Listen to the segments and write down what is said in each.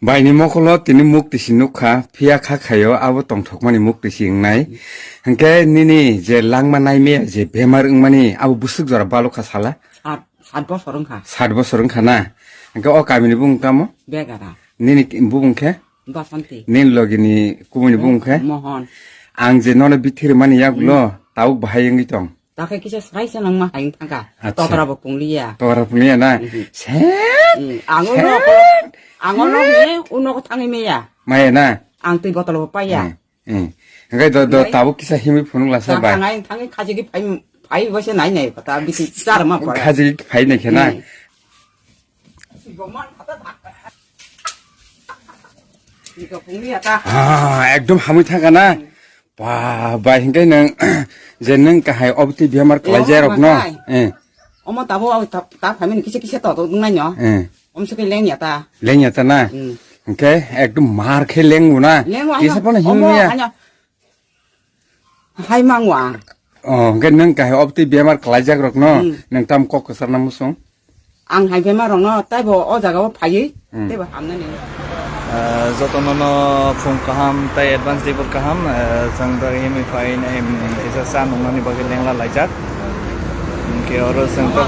Baini mokolo tini mukti sinukha pia khakhayo abo tongthokmani mukti singnai hangke nini je langmanai me je bemar ungmani abo busuk jora balokha sala 7 বছর ওংখা 7 bosor ungkha na hangke o kamini bungkamo বেগারা nini bungkhe বাসন্তী nin logini kumuni bungkhe মোহন ang je nono bithir mani yaklo tauk bahayungi tong তাকে কিছু সাইছে নং মা হাইন থাকা আচ্ছা। ততরাবো পুংলিয়া tora punya na set আঙল উনকো থাঙি মেয়া maya na আং তুই বতল পাইয়া hangke do tabuk kisa himi phunung lasa bai থাঙাই থাঙি খাজিকি ফাই ফাই বসে নাই নাই কথা বিসি চার মা পড়া khaji phai na khena পুংলিয়া তা ekdom hamui thaka na ba bai hingkai nang je nang kahai obti bemar klaijai rok no অমো তাবো তা ফাইমেন কিছে কিছে তত নাই ন অমসকে লেংয়া তা lenya ta na hingkai ekdom mar khe lengu na লেংwa kisa pon himya হাই মাংওয়া hingkai nang kahai obti bemar klaijak rok no nang tam kok kesar namusong আং হাই বেমা রং তাইবো অ জাগাও ফাইই তাইবো হামনানি Jotono phung kaham tai advance debut kaham sang da hemi fai na em isa sa nong ni bagi lengla laijak ke oro sang ta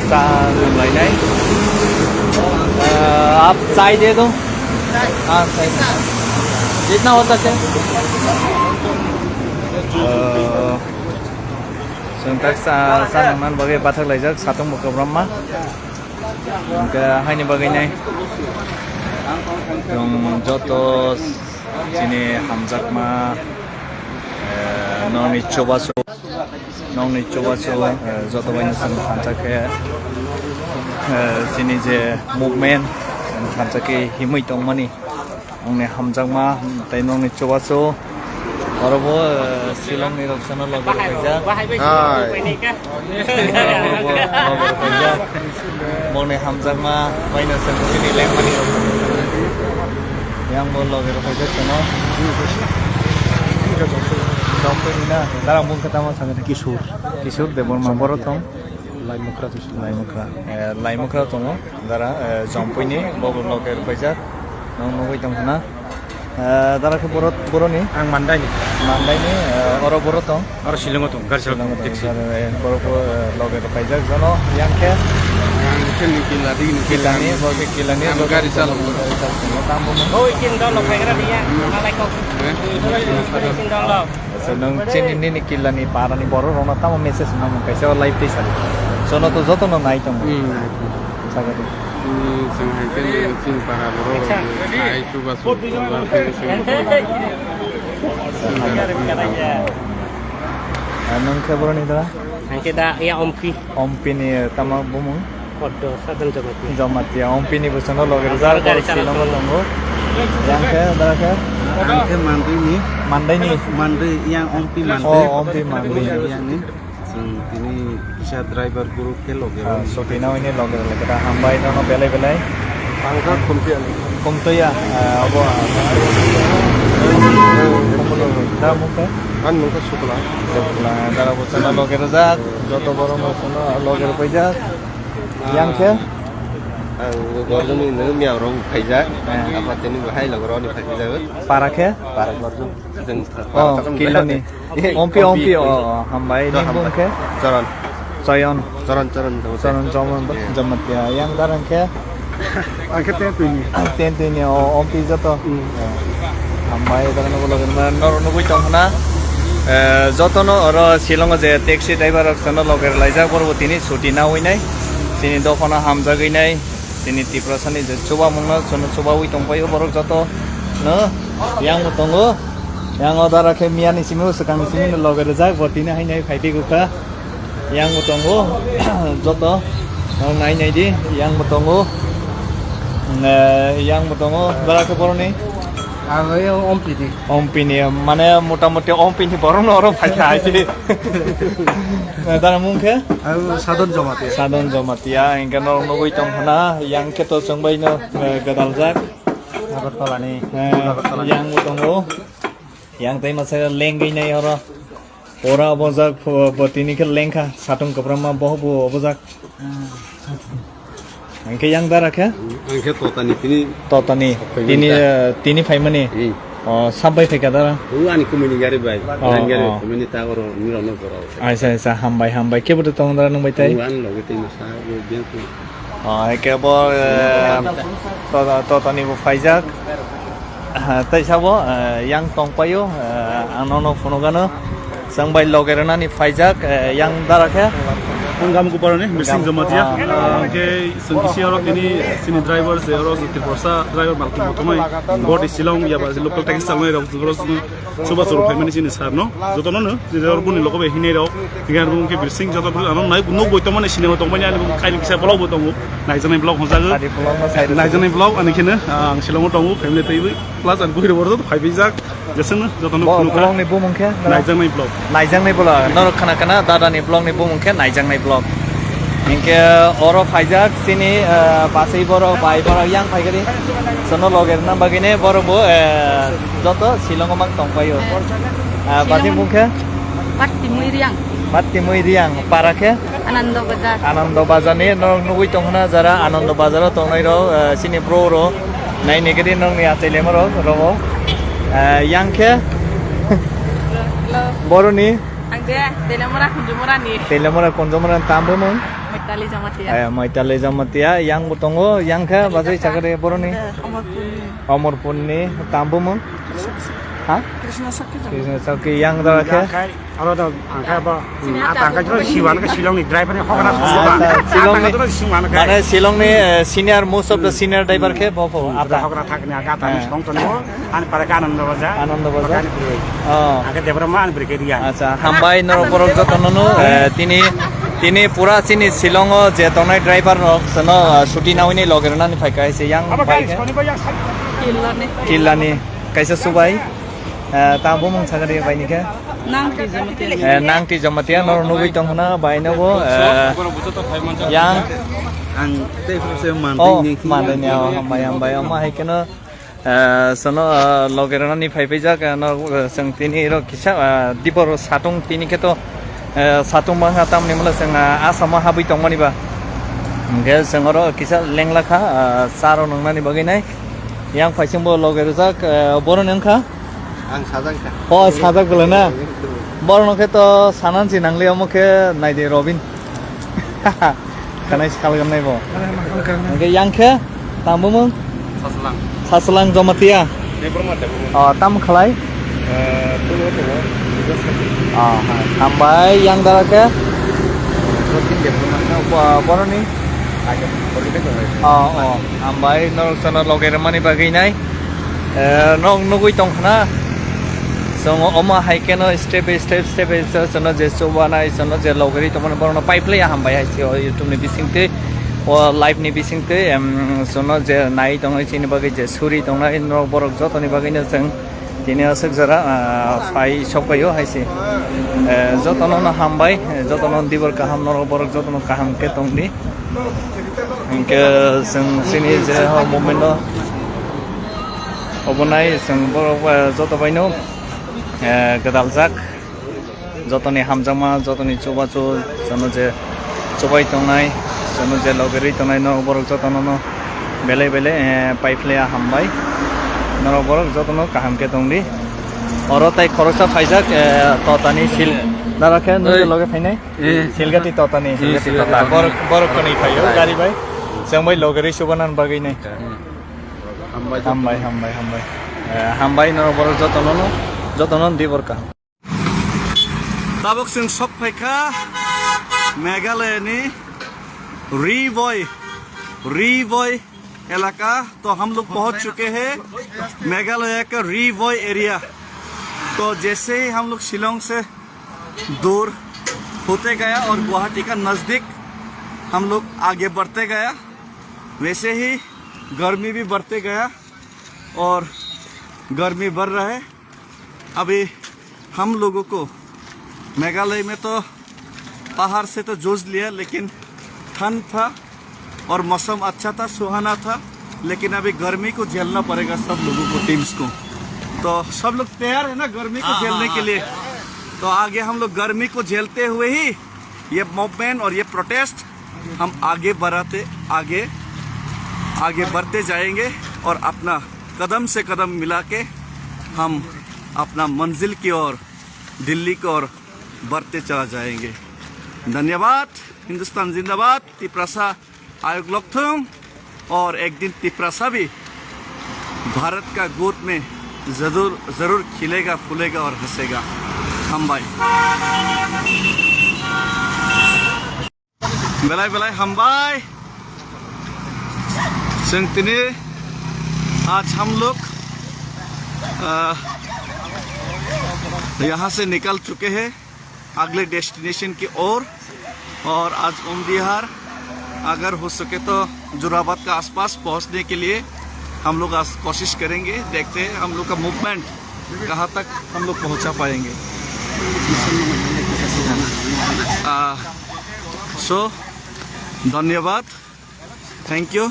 sa lai nai आप चाय दे दो हाँ चाय जितना होता है संtak sa nong bagi pathak laijak satong buka brahma ke haini bagi nai yung joto sini hamjakma nong ni chobaso joto baina sang hamjake sini je movement hamjake himui tongmani nongni hamjakma tai nong ni chobaso orobo silong ni roksana logo kaja mongni hamjakma baina sang sini lengmani yang mau logger saja channel sampai ini nah darang mungkin kita mau sangat kisur debor mamboro tong laimukra tong darang sampai ini mau logger saja nong nongoi tong sana darang ke borot ni ang mandai ni orang borot tong aro silong tong gar silong borot logger saja jono yang ke kilani bagi kilani gari salam oi kin dol lo kaira dia malai ko kin dol lo senang cini ni kilani para ni boro rona tamo message namo kaisa live te sari sono to joto no nai tong sagari sing haken sing para boro ai coba anong keboro ni dara kita ya ompi ni tama bumung kodo sadan jamati Jamatia ompi ni busano loger jar dari silong longo yang ke dara ke ke mandai ni yang ompi oh ompi mandi yang ni sing ini bisa driver guru ke loge so tina ini loger kita hambai no belai pangkat komto ya abo dah mungkin kan muka sekolah dara busano loger jar joto boro busano loger pejak yang ke gordo ni ne miao rong phaija apa teni bahai lagro ni phaija para ke para gordo dan oh kilani ompi oh hambai ni bung ke jaran Sayon Jamatia yang darang ke angkat tentu ni ompi joto hambai darang no logen nor no bui tong na joto no oro silong je taxi driver oksono loger laija porbo tini chuti na hoinai sini dokona hamjagai nai sini tiprasani je coba mungna sono coba ui tongpayo borok joto no yang tongo yang odara ke miani simu sekang simi loger jak botine hainai phaiti guka yang tongo joto nai nai di yang tongo dara ke boroni ayo ompi ni mane motamoti ompi ni borong oro phaita aisi dara mungke sadon jamatia ingkar no goi tong hana yang keto songbai no gadal jak agartala ni yang tongo yang tai masa lengai nai oro ora bojak botini ke lengka satung kaprama bohbu bojak Angke yang darak ya? Angke totani tini Totani. Tini faimani. Sampai fika dara. ani kumini gari bai. Oh, Gari oh. kumini tagoro mirono goro. Aisa hambai. Ke betul tong dara nang baitai? An loge tini sa go bien tu. Ke bo totani bo faijak. Tai sabo yang tong payo anono fonogano sangbai logerana ni faijak yang darak ya? Hangam kuparane missing jamatia ke sungkisi orok ini sini driver se orok tirporsa driver malkum tomai body silong ya bas local taxi salmai rok zoros soba soro family sini sarno jotono no driver buni lokobe hine rok tigar bun ke missing joto anon nai no boitomane sine tomai ani kaini kisa blog botongo naijanai blog hojago naijanai blog ani kene ang silong tongo family tei plus an buhir bordo faibijak jaseng jotono Blog ni bumung ke? naijanai blog Naijang ni blog. Norok kana dada ni blog ni bumung ke naijang ni blog. Ingke oro faijak sini pasai boro bai boro yang faigari. Sono loger na bagine boro bo joto silong mak tongpayo. Pati mungke? Pati mui riang. Para ke? Anando Bazar. Anando Bazar ni norok nugui tonghana jara Anando Bazar tongnai ro sini bro ro. Nai negeri nong ni atele maro robo. Yang ke? Boro ni? Angge, Telemora Kunjumura ni. Telemora konjomora tambo mong? Mitali Jamatia. Maitale jamatia yang butongo yang ke basai cakare boro ni? Amorpun ni tambo mong? Ha? Krishna Sakti. Krishna Sakti yang dara ke? aro da angka ba atangka jero siwan ka silong ni driver ni hokana Silong ni mane Silong ni senior most of the senior driver ke bofo apa hokana thakni aga ta silong to no an para ka Anand Bazar aga debrama an brigadier acha hambai nor borok jotono তিনি পুরা চিনি শিলং যে Tonai driver সনো ছুটি নাওনি লগেরনা নি ফাইকাইছে yang বাইক কিল্লানি কাইসা সুবাই তাবো মং ছাগারি বাইনি ke Nangti Jamatia. nangti jamatia nor nugui tonghna bainago yang Ang tei se man mandai hambai ama haikeno sono logerana ni faifeja no seng tini ro kisa dipor satung tini ke to satung manga tam ni mala seng asama habi tongmani ba ge sengoro kisa lengla kha saro nongna ni bagai nai yang faising bo logerja boro nengkha ang sajang ka. sajak golena boro nongke to sanansi nangli amoke nai de Robin kanai sekali nai bo ge yang ke tambo mong Saselang Jamatia. Tam khalai. Hambai yang dara ke? Boro ni. Hambai nor sana loger mani bagai nai. Nong nugui tongkhana. Songo oma haikeno step by step sana je sobana sana je logeri tomon boro pipe ya hambai hai YouTube ni bisingte live ni bisingte sono je nai tongai chini bagai je suri tongai no borok jotoni bagai na jeng tini asuk jara fai sokayo haisi jotono na hambai jotono dibor kaham no borok jotono kaham ke tongni inke seng sini je moment obonai seng borok jotobaino gadaljak jotoni hamjama jotoni chobacho sono je chobai tongai sono je logeri tonai no borok jotono no bele pipe hambai no borok jotono kaham ke tongdi oro tai khorosa faijak totani sil darakhe no loge fainai silgati totani borok koni phayo gari bai sangbai logeri subanan bagai nai hambai no borok jotono di borka tabok sing sok phaika Meghalaya ने रीवॉय इलाका तो हम लोग पहुंच चुके हैं मेघालय का रीवॉय area. तो जैसे ही हम लोग शिलोंग से दूर होते गया और गुवाहाटी का नज़दीक हम लोग आगे बढ़ते गया वैसे ही गर्मी भी बढ़ते गया और गर्मी बढ़ रहा है। अभी हम लोगों को मेघालय में तो पहाड़ से तो जूझ लिया लेकिन ठंड था और मौसम अच्छा था सुहाना था लेकिन अभी गर्मी को झेलना पड़ेगा सब लोगों को टीम्स को। तो सब लोग तैयार है ना गर्मी को झेलने के लिए। तो आगे हम लोग गर्मी को झेलते हुए ही ये मूवमेंट और ये प्रोटेस्ट हम आगे बढ़ाते आगे आगे बढ़ते जाएंगे और अपना कदम से कदम मिला के हम अपना मंजिल की ओर, दिल्ली की ओर बढ़ते चला जाएंगे। धन्यवाद। हिंदुस्तान जिंदाबाद। तिप्रासा आयोग लोकथुम। और एक दिन तिप्रासा भी भारत का गोद में जरूर खिलेगा, फूलेगा और हंसेगा। हामबाय। बेलाय बेलाय हामबाय। संगतिनी आज हम लोग यहाँ से निकल चुके हैं अगले डेस्टिनेशन की ओर। और आज उमदिहार, अगर हो सके तो जोराबाद का आसपास पहुँचने के लिए हम लोग आज कोशिश करेंगे। देखते हैं हम लोग का मूवमेंट कहाँ तक हम लोग पहुँचा पाएंगे। सो धन्यवाद, थैंक यू।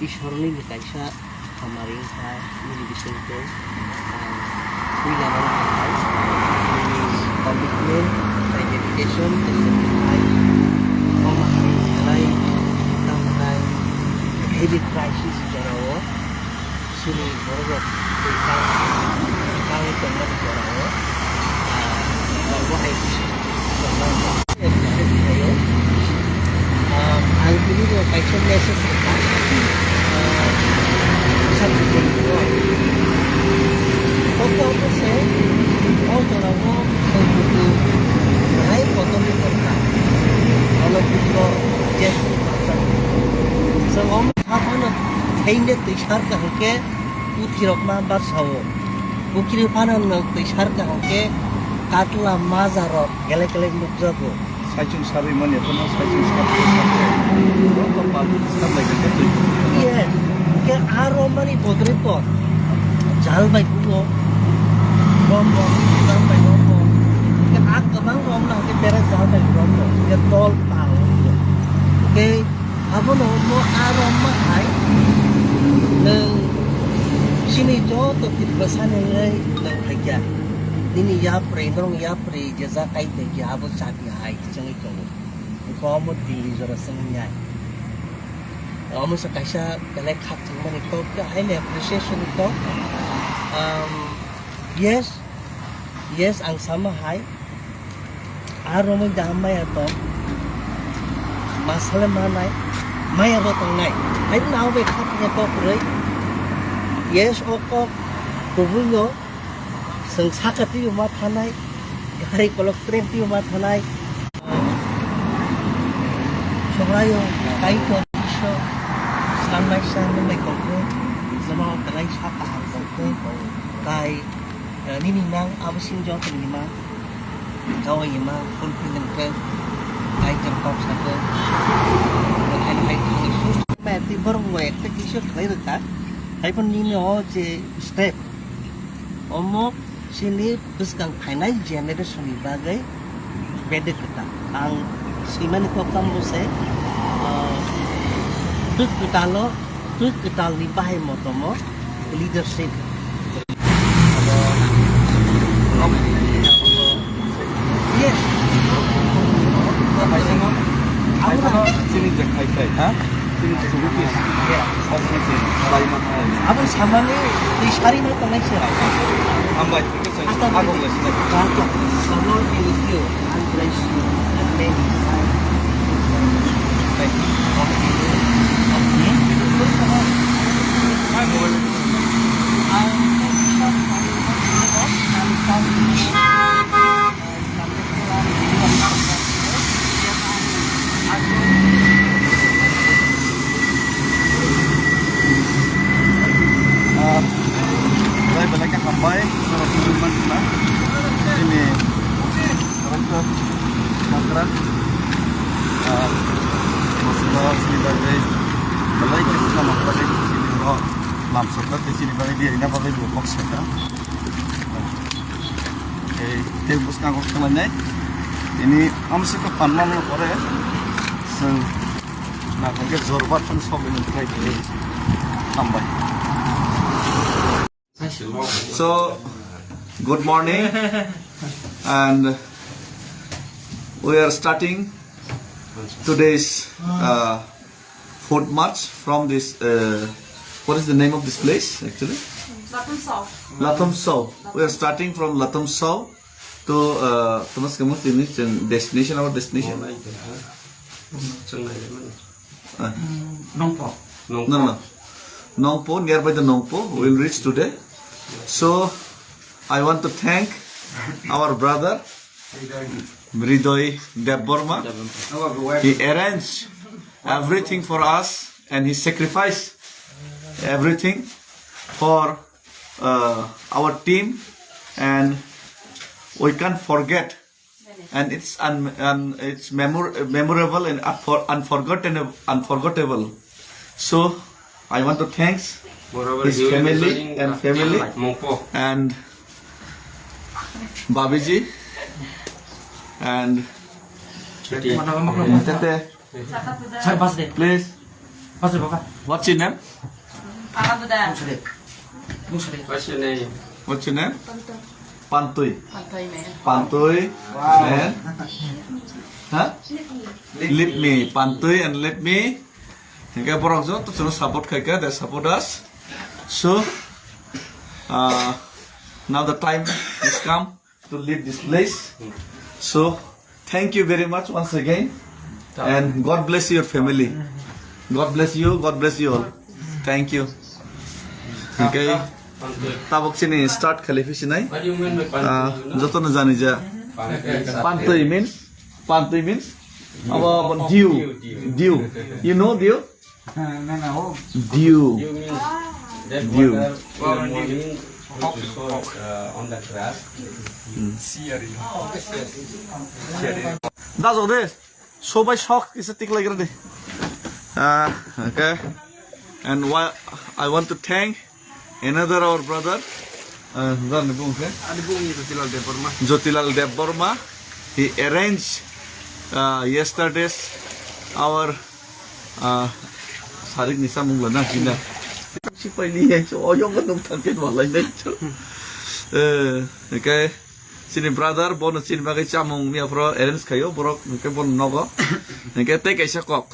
ईश्वरनि कायसा हमारे मिलिबिसन को कमिटमेंट डेडिकेशन हेवी क्राइसिस जराओ सुनी बरगत Kong तंगत जराओ वहाय ang ini dia kaisa message Pokok saya, orang itu naik foto ni kerja. Kalau kita jadi semua apa nak hingga tisar kahke uthirok nambar sawo. Ukiri panan nak tisar kahke katla mazarok gelek-gelek mukjago. 사이중 사비 뭐냐 또 사이중 사비 그런 거 스탑라이크 Iya, ke aromani podrepo. Jal bai kulo. Rombo, sampai rombo. Ke ak kemang rom lah ke pera jal bai rombo. Ke tol pal. Ke apa no mo aroma hai. Neng sini jo to tipasan ngai nang haja. Ini ya pre nong ya pre jaza kai te ya abo sabi hai changi ko. Ko mo dili jora sengnya. Almost kaisa belai khap mani ko highly appreciation ko. Yes ang sama hai aromo damai ato masalah manai maya ro tangai hai nau be khap ne ko rei yes oko kubungo seng sakati uma thanai gari kolok train ti uma thanai sorayo kai ko so sampai sana mai ko sama kalai sapa ko kai nini nang awasin jo terima kawai ma confident ke kai terkop satu hai isu mati berwek ke isu kai ta hai pun nini o je step omo sini buskang final generation ni bagai beda kita ang siman ko kamu se tu kita ni bahai motomo leadership yes sini jakai kai ha sini subuki ya abang sama ni di hari ni tak naik sih ambai kita aku nggak sih sama ni video and bless you and many Saya balik sampai seorang pengumuman kita ini rangka kontrak masalah sini bagai balik kita sama balik sini oh langsung ke sini balik dia ini apa lagi box kita tembus kangkung temannya ini amsi ke panman lo kore जों नाखौ जरबाथन सबायनिफ्राय हामबाय So good morning and we are starting today's 4th March from this what is the name of this place actually? Latham Sau. We are starting from Latham Sau to Thomas Kamus destination, our destination. Nongpo. No. Nongpo, nearby the Nongpo, we will reach today. So I want to thank our brother Mridoy Debborma. He arranged everything for us and he sacrificed everything for our team, and we can't forget, and it's memorable and unforgettable. So I want to thank his family and Babiji and Tete. Please, what's your name? What's your name? Pantui. Pantui and Let me. Pantui and Let me. Okay, borok jo to support kaika, they support us. So now the time has come to leave this place. So thank you very much once again, and God bless your family. God bless you. God bless you all. Thank you. Okay. Tabok sini start khalifi sinai. Joto na jani ja. Pantui means our dew. You know dew? Dew. On the grass. That's all this. So by shock is a tick like that. Okay. And why I want to thank another our brother, Jotilal Debborma. He arranged yesterday's our Sarik Nisa Munglana Hina. Okay. Sini brother bon sin bagai chamung mi afro arrange kayo borok ke bon nogo. Okay, take a shakok.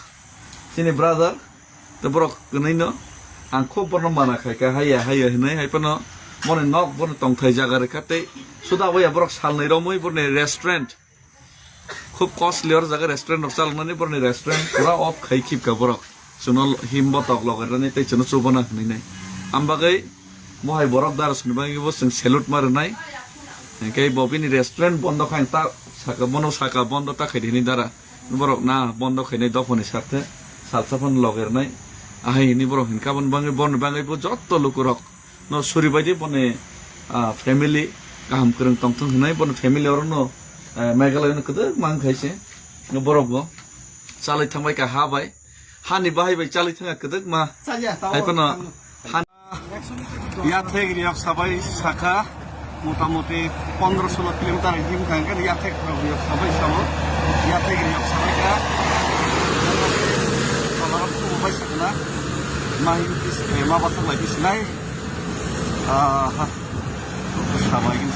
Sini brother the borok kunino angko bon mana khai ka haya hinai hai pano mon nok bon tong thai jaga re khate suda boya borok sal nei romoi bon restaurant খুব costly আর জায়গা restaurant of চালমানি পরনি restaurant পুরা of খাই খিপ কা বরক সুনল হিমব তক লগারনি তাই চনো সুবনা নাই নাই আমবাগै মহাই বরক দার সুনবাগै বসং সেলুট মার নাই কে ববিনি রেস্টুরেন্ট বন্ধ খাই তা সাকা বন্ধ তা খাইদিনি দারা বরক না বন্ধ খাইনাই দফনি সাথে সালসাফন লগের নাই আহাইনি বরক হিনকা বন বাঙাই যত লোকরক ন সুরি বাদি বনে ফ্যামিলি কাহাম করং তংথং হনাই বন ফ্যামিলি অর ন Meghalaya no kada mang khaise no borok go chalai thangbai ka ha bai hani bahai bai chalai thanga kada ma hai pano ya thek riyak sabai saka motamoti 15-16 kilometer him khanga ya thek riyak sabai samo ya thek riyak sabai ka salar ko bai sakna mahi is ma batang lagi sinai sabai gin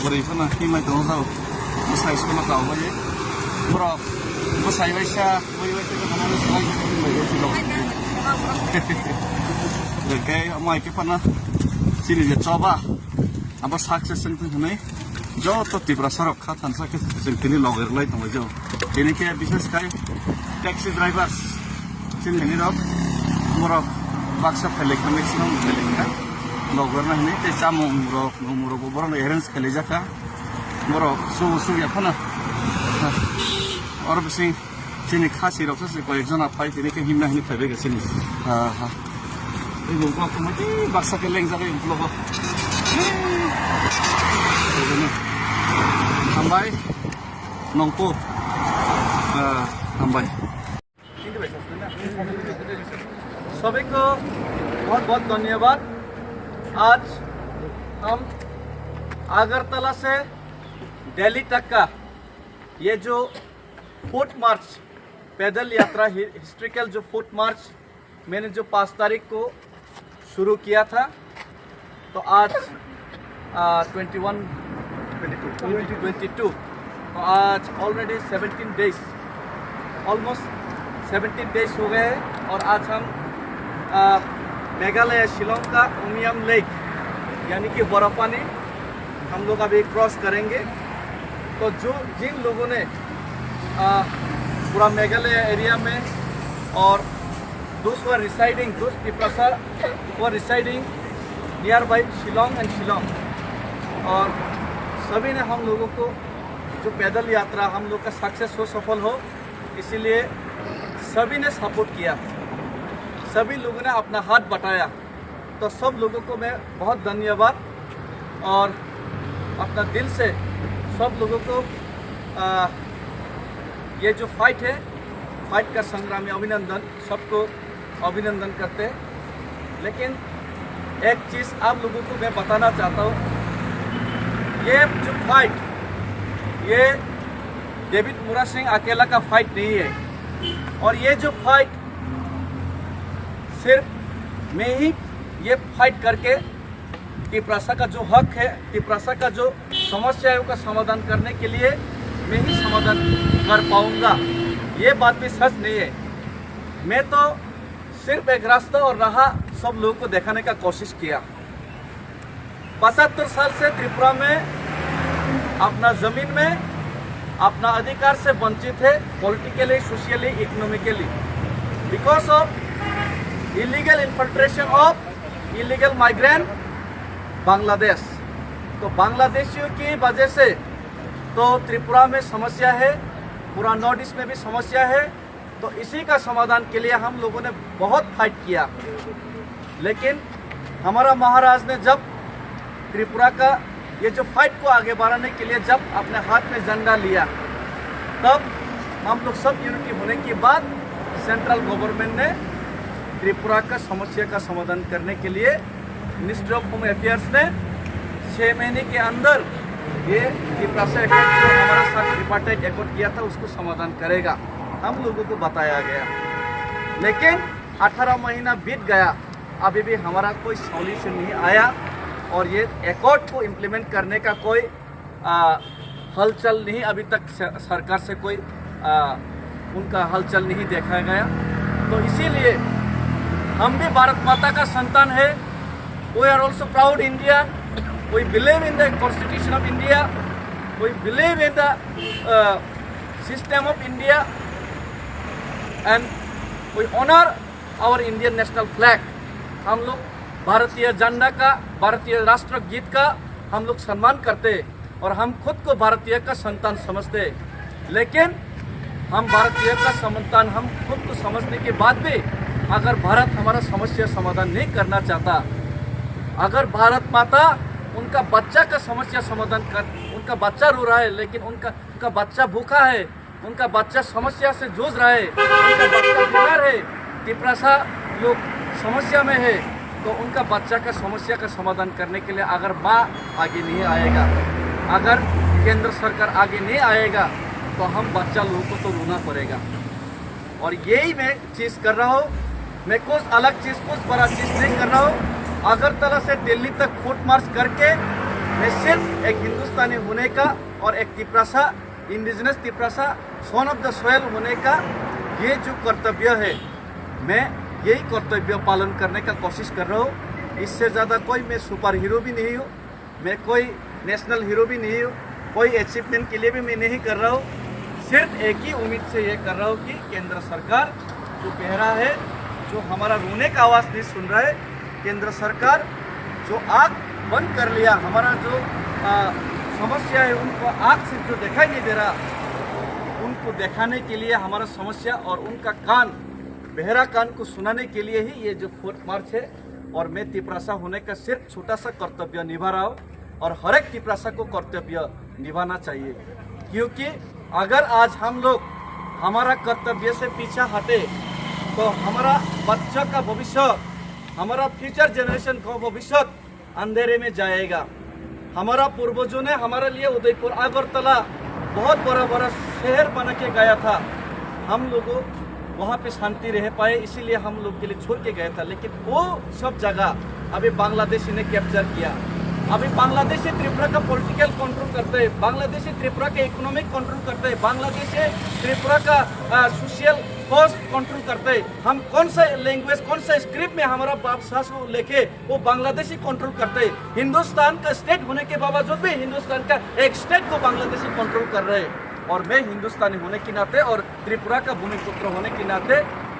beri pana himai dong tau masai sekolah tau bayi bro masai baisa bayi baisa ke mana sekali bayi silo okay amai ke pana sini je coba apa sukses sentuh ini jauh tuh tibra sarok khatan sakit sini loger lai tau jauh ini kayak bisnis kayak taxi drivers sini ini dok bro baksa pelek maximum pelek kan loger na ini te samung bro borong errands kali jaka bro su ya pana और बिसिंग sini khasi rok se ko ekjona phai tini ke himna hini phaibe ge sini ei go ko mati baksa ke leng jaga implo go sampai nongpo हम भाई सभी को बहुत बहुत धन्यवाद। आज हम अगरतला से दिल्ली तक का ये जो फुट मार्च पैदल यात्रा हिस्ट्रिकल जो फुट मार्च मैंने जो 5 तारीख को शुरू किया था, तो आज 22 तो आज ऑलरेडी 17 डेज ऑलमोस्ट 17 डेज हो गए हैं। और आज हम मेघालय शिलोंग का उमियम लेक यानी कि बर्फानी हम लोग अभी क्रॉस करेंगे। तो जो जिन लोगों ने पूरा मेघालय एरिया में और those who are residing, those people who are residing nearby Shillong and Shillong, और सभी ने हम लोगों को जो पैदल यात्रा हम लोग का सक्सेस हो, सफल हो, इसीलिए सभी ने सपोर्ट किया, सभी लोगों ने अपना हाथ बटाया। तो सब लोगों को मैं बहुत धन्यवाद और अपना दिल से सब लोगों को ये जो फाइट है, फाइट का संग्राम में अभिनंदन, सबको अभिनंदन करते हैं। लेकिन एक चीज़ आप लोगों को मैं बताना चाहता हूँ, ये जो फाइट ये डेविड मुरा सिंह अकेला का फाइट नहीं है, और ये जो फाइट सिर्फ मैं ही ये फाइट करके तिपरासा का जो हक है, तिपरासा का जो समस्या है उसका समाधान करने के लिए मैं ही समाधान कर पाऊंगा, ये बात भी सच नहीं है। मैं तो सिर्फ एक रास्ता और राह सब लोगों को दिखाने का कोशिश किया। 75 साल से त्रिपुरा में अपना ज़मीन में अपना अधिकार से वंचित है, politically, socially, economically, because of illegal infiltration of illegal migrant Bangladesh. तो बांग्लादेशियों की वजह से तो त्रिपुरा में समस्या है, पूरा नॉर्थ ईस्ट में भी समस्या है। तो इसी का समाधान के लिए हम लोगों ने बहुत फाइट किया, लेकिन हमारा महाराज ने जब त्रिपुरा का ये जो फाइट को आगे बढ़ाने के लिए जब अपने हाथ में झंडा लिया, तब हम लोग सब यूनिटी होने के बाद सेंट्रल गवर्नमेंट ने त्रिपुरा का समस्या का समाधान करने के लिए मिनिस्ट्री ऑफ होम अफेयर्स ने 6 महीने के अंदर ये त्रिपुरा एकॉर्ड जो हमारे साथ ट्रिपार्टाइट एकॉर्ड किया था उसको समाधान करेगा, हम लोगों को बताया गया। लेकिन 18 महीना बीत गया, अभी भी हमारा कोई सॉल्यूशन नहीं आया, और ये एकॉर्ड को इम्प्लीमेंट करने का कोई हलचल नहीं, अभी तक सरकार से कोई उनका हलचल नहीं देखा गया। तो इसीलिए हम भी भारत माता का संतान है। We are also proud India, we believe in the constitution of India, we believe in the system of India, and we honour our Indian national flag. हम लोग भारतीय झंडा का, भारतीय राष्ट्र गीत का हम लोग सम्मान करते, और हम खुद को भारतीय का संतान समझते। लेकिन हम भारतीय का संतान हम खुद को समझने के बाद भी अगर भारत हमारा समस्या समाधान नहीं करना चाहता, अगर भारत माता उनका बच्चा का समस्या समाधान कर, उनका बच्चा रो रहा है लेकिन उनका बच्चा भूखा है, उनका बच्चा समस्या से जूझ रहा है, उनका बच्चा बीमार है, तिपरासा लोग समस्या में है, तो उनका बच्चा का समस्या का समाधान करने के लिए अगर माँ आगे नहीं आएगा, अगर केंद्र सरकार आगे नहीं आएगा, तो हम बच्चा लोगों को तो रोना पड़ेगा। और यही मैं चीज़ कर रहा हूँ, मैं कुछ अलग चीज़, कुछ बड़ा चीज़ नहीं कर रहा हूँ। अगरतला से दिल्ली तक फुट मार्च करके मैं सिर्फ एक हिंदुस्तानी होने का और एक Tiprasa, indigenous Tiprasa, son of the soil होने का ये जो कर्तव्य है, मैं यही कर्तव्य पालन करने का कोशिश कर रहा हूँ। इससे ज़्यादा कोई मैं सुपर हीरो भी नहीं हूँ, मैं कोई नेशनल हीरो भी नहीं हूँ, कोई अचीवमेंट के लिए भी मैं नहीं कर रहा हूँ। सिर्फ एक ही उम्मीद से ये कर रहा हूँ कि केंद्र सरकार जो कह रहा है, जो हमारा रोने का आवाज़ नहीं सुन रहा है, केंद्र सरकार जो आँख बंद कर लिया, हमारा जो समस्या है उनको आँख से जो दिखाई नहीं दे रहा, उनको दिखाने के लिए हमारा समस्या और उनका कान, बहरा कान को सुनाने के लिए ही ये जो फुट मार्च है। और मैं तिपरासा होने का सिर्फ छोटा सा कर्तव्य निभा रहा हूँ, और हर एक तिपरासा को कर्तव्य निभाना चाहिए, क्योंकि अगर आज हम लोग हमारा कर्तव्य से पीछा हटे तो हमारा बच्चा का भविष्य, हमारा फ्यूचर जनरेशन का भविष्य अंधेरे में जाएगा। हमारा पूर्वजों ने हमारे लिए उदयपुर अगरतला बहुत बड़ा बड़ा शहर बना के गया था। हम लोगों वहाँ पे शांति रह पाए, इसीलिए हम लोग के लिए छोड़ के गया था। लेकिन वो सब जगह अभी बांग्लादेशी ने कैप्चर किया। अभी बांग्लादेशी त्रिपुरा का पॉलिटिकल कंट्रोल करते हैं, बांग्लादेशी त्रिपुरा के इकोनॉमिक कंट्रोल करते हैं, बांग्लादेशी त्रिपुरा का सोशल कॉस्ट कंट्रोल करते हैं। हम कौन सा लैंग्वेज, कौन सा स्क्रिप्ट में हमारा भाषा को लेके वो बांग्लादेशी कंट्रोल करते हैं। हिंदुस्तान का स्टेट होने के बावजूद भी हिंदुस्तान का एक स्टेट को बांग्लादेशी कंट्रोल कर रहे हैं। और मैं हिंदुस्तानी होने के नाते और त्रिपुरा का भूमिपुत्र होने के नाते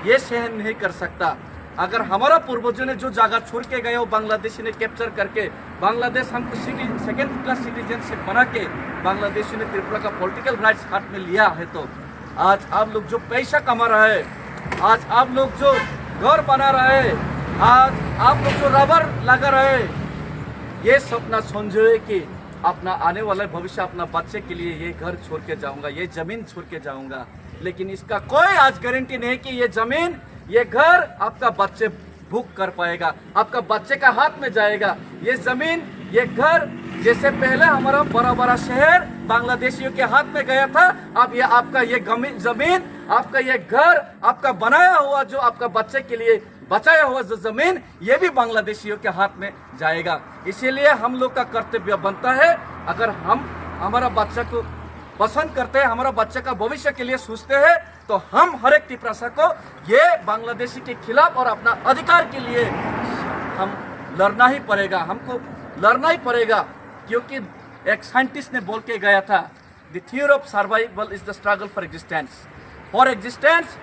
ये सहन नहीं कर सकता। अगर हमारा पूर्वजों ने जो जगह छोड़ के गए वो बांग्लादेशी ने कैप्चर करके बांग्लादेश हमको सेकेंड क्लास सिटीजनशिप बना के बांग्लादेशी ने त्रिपुरा का पॉलिटिकल राइट्स हाथ में लिया है, तो आज आप लोग जो पैसा कमा रहे हैं, आज आप लोग जो घर बना रहे हैं, आज आप लोग जो रबर लगा रहे हैं, ये सपना समझे कि अपना आने वाला भविष्य, अपना बच्चे के लिए ये घर छोड़ के जाऊंगा, ये जमीन छोड़ के जाऊंगा। लेकिन इसका कोई आज गारंटी नहीं कि ये जमीन, ये घर आपका बच्चे भूख कर पाएगा, आपका बच्चे का हाथ में जाएगा। ये जमीन, ये घर, जैसे पहले हमारा बड़ा बड़ा शहर बांग्लादेशियों के हाथ में गया था, अब ये आपका ये जमीन, आपका ये घर, आपका बनाया हुआ जो आपका बच्चे के लिए बचाया हुआ जो जमीन, ये भी बांग्लादेशियों के हाथ में जाएगा। इसीलिए हम लोग का कर्तव्य बनता है, अगर हम हमारा बच्चा को पसंद करते हैं, हमारा बच्चे का भविष्य के लिए सोचते हैं, तो हम हर एक त्रिपुरा को ये बांग्लादेशी के खिलाफ और अपना अधिकार के लिए हम लड़ना ही पड़ेगा, हमको लड़ना ही पड़ेगा। क्योंकि एक साइंटिस्ट ने बोल के गया था, the theory of survival is the struggle for existence. For existence,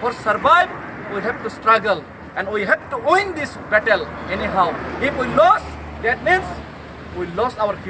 for survive, we have to struggle and we have to win this battle anyhow. If we lose, that means we lost our future.